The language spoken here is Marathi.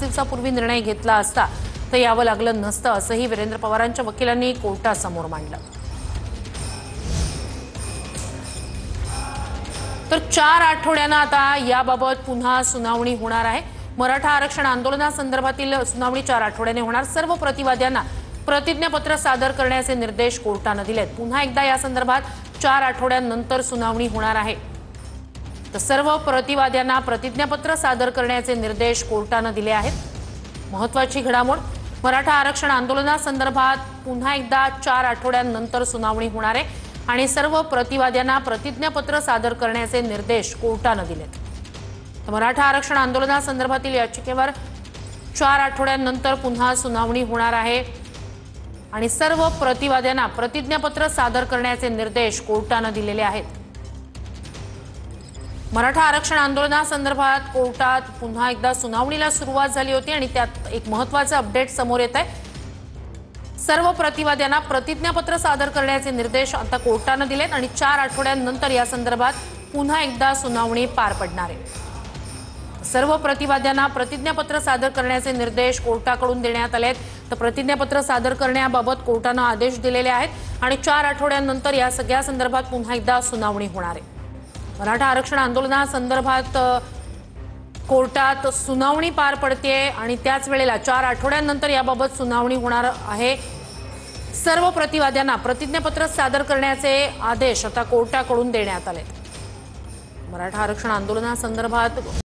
दिवसापूर्वी निर्णय घेतला असता तर यावं लागलं नसतं असंही वीरेंद्र पवारांच्या वकिलांनी कोर्टासमोर मांडलं। तर 4 आठवड्यांना आता याबाबत पुन्हा सुनावणी होणार आहे। मराठा आरक्षण आंदोलनासंदर्भातील सुनावणी 4 आठवड्याने होणार। सर्व प्रतिवाद्यांना प्रतिज्ञापत्र सादर करण्याचे निर्देश कोर्टाने दिलेत। पुन्हा एकदा या संदर्भात 4 आठवड्यांनंतर सुनावणी होणार आहे। तर सर्व प्रतिवाद्यांना प्रतिज्ञापत्र सादर करण्याचे निर्देश कोर्टाने दिले आहेत। महत्त्वाची घडामोड, मराठा आरक्षण आंदोलनासंदर्भात पुन्हा एकदा 4 आठवड्यांनंतर सुनावणी होणार आहे आणि सर्व प्रतिवाद्यांना प्रतिज्ञापत्र सादर करण्याचे निर्देश कोर्टाने दिलेत। तर मराठा आरक्षण आंदोलनासंदर्भातील याचिकेवर 4 आठवड्यांनंतर पुन्हा सुनावणी होणार आहे आणि सर्व प्रतिवाद्यांना प्रतिज्ञापत्र सादर करण्याचे निर्देश कोर्टाने दिलेले आहेत। मराठा आरक्षण आंदोलनासंदर्भात कोर्टात पुन्हा एकदा सुनावणीला सुरुवात झाली होती आणि त्यात एक महत्त्वाचा अपडेट समोर येत आहे। सर्व प्रतिवाद्यांना प्रतिज्ञापत्र सादर करण्याचे निर्देश आता कोर्टाने दिलेत आणि 4 आठवड्यांनंतर या संदर्भात पुन्हा एकदा सुनावणी पार पडणार आहे। सर्व प्रतिवाद्यांना प्रतिज्ञापत्र सादर करण्याचे निर्देश कोर्टाकडून देण्यात आले आहेत। तर प्रतिज्ञापत्र सादर करण्याबाबत कोर्टाने आदेश दिलेले आहेत आणि 4 आठवड्यांनंतर या सगळ्या संदर्भात पुन्हा एकदा सुनावणी होणार आहे। मराठा आरक्षण आंदोलनासंदर्भात कोर्टात सुनावणी पार पडते आणि त्याच वेळेला 4 आठवड्यांनंतर याबाबत सुनावणी होणार आहे। सर्व प्रतिवाद्यांना प्रतिज्ञापत्र सादर करण्याचे आदेश आता कोर्टाकडून देण्यात आले। मराठा आरक्षण आंदोलनासंदर्भात